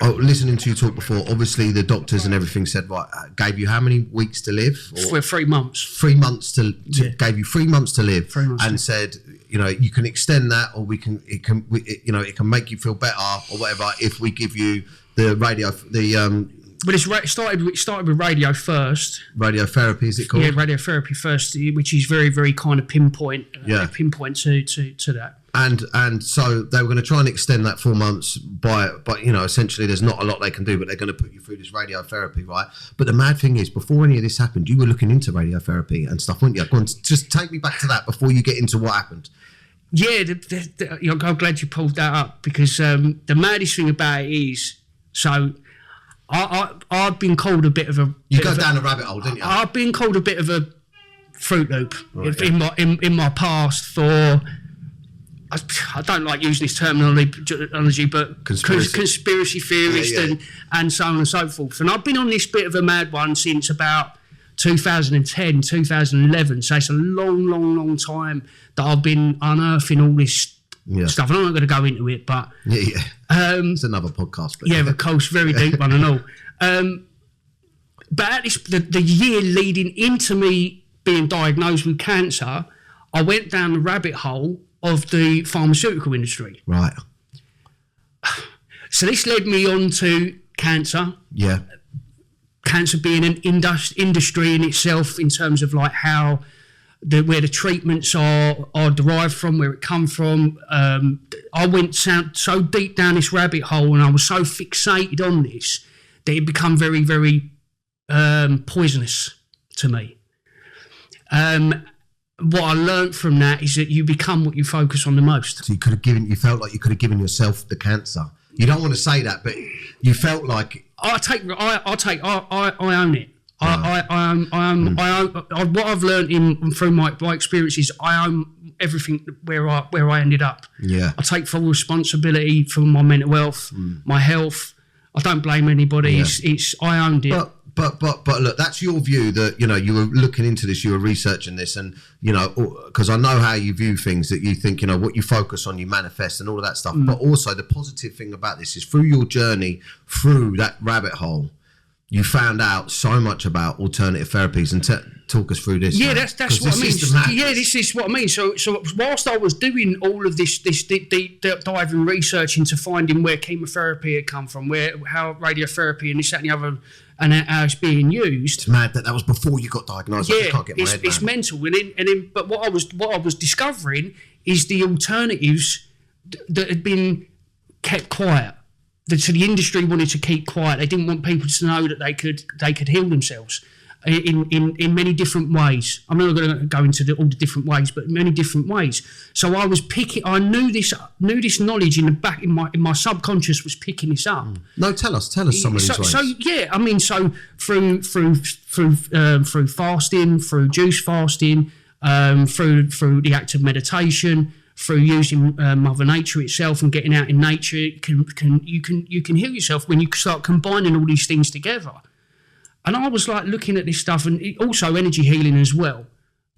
listening to you talk before, obviously the doctors and everything said, right, gave you how many weeks to live? For 3 months. 3 months gave you 3 months to live, 3 months and said, you can extend that, or it can make you feel better or whatever if we give you the radio, But it started with radio first. Radiotherapy, is it called? Yeah, radiotherapy first, which is very, very kind of pinpoint to that. And so they were going to try and extend that 4 months but essentially there's not a lot they can do, but they're going to put you through this radiotherapy, right? But the mad thing is, before any of this happened, you were looking into radiotherapy and stuff, weren't you? Go on, just take me back to that before you get into what happened. Yeah, I'm glad you pulled that up, because the maddest thing about it is, so I've been called a bit of a... You go down a rabbit hole, didn't you? I've been called a bit of a Fruit Loop in my past for... I don't like using this terminology, but conspiracy theorist and so on and so forth. And I've been on this bit of a mad one since about 2010, 2011. So it's a long, long, long time that I've been unearthing all this stuff. And I'm not going to go into it, but... it's another podcast. But of course, very deep one and all. But at the year leading into me being diagnosed with cancer, I went down the rabbit hole of the pharmaceutical industry. Right. So this led me on to cancer. Yeah. Cancer being an industry in itself, in terms of like how where the treatments are derived from, where it come from. I went so deep down this rabbit hole, and I was so fixated on this that it became very, very poisonous to me. What I learned from that is that you become what you focus on the most. So you felt like you could have given yourself the cancer. You don't want to say that, but you felt like... I own it. I own what I've learned through my experiences. I own everything where I ended up. Yeah. I take full responsibility for my mental health, my health. I don't blame anybody. Yeah. It's I owned it. But look, that's your view that, you were looking into this, you were researching this, and, because I know how you view things, that you think, what you focus on, you manifest and all of that stuff. But also the positive thing about this is, through your journey, through that rabbit hole, you found out so much about alternative therapies. And talk us through this. Yeah, that's what I mean. Yeah, this is what I mean. So whilst I was doing all of this deep diving research into finding where chemotherapy had come from, how radiotherapy and this, that and the other, and how it's being used. It's mad that was before you got diagnosed. Yeah, I can't get my head it's mental. But what I was discovering is the alternatives that had been kept quiet. So the industry wanted to keep quiet. They didn't want people to know that they could heal themselves in many different ways. I'm not going to go into all the different ways, but many different ways. So I was picking. I knew this knowledge in the back in my subconscious was picking this up. No, tell us some of these ways. So yeah, I mean, so through fasting, through juice fasting, through the act of meditation, through using Mother Nature itself and getting out in nature, you can heal yourself when you start combining all these things together. And I was like looking at this stuff, and also energy healing as well.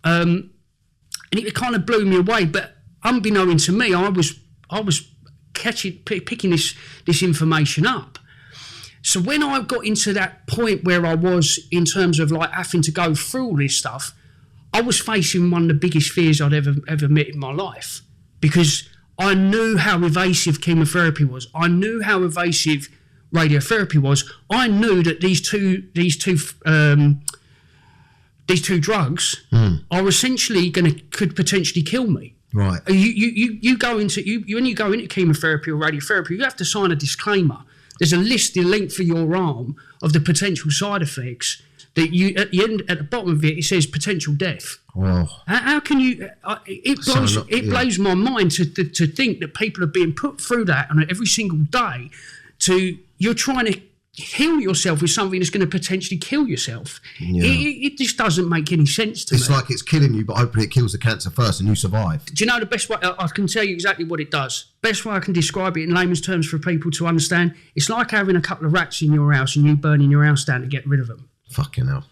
And it kind of blew me away. But unbeknown to me, I was picking this information up. So when I got into that point where I was in terms of like having to go through all this stuff, I was facing one of the biggest fears I'd ever met in my life, because I knew how evasive chemotherapy was. I knew how evasive radiotherapy was. I knew that these two drugs are essentially could potentially kill me. Right. You go into when you go into chemotherapy or radiotherapy, you have to sign a disclaimer. There's a link for your arm of the potential side effects. That you at the bottom of it says potential death. Wow. How can you? It blows my mind to think that people are being put through that on every single day. You're trying to heal yourself with something that's going to potentially kill yourself. Yeah. It just doesn't make any sense to me. It's like it's killing you, but hopefully it kills the cancer first and you survive. Do you know the best way? I can tell you exactly what it does. Best way I can describe it in layman's terms for people to understand. It's like having a couple of rats in your house and you burning your house down to get rid of them. Fucking hell.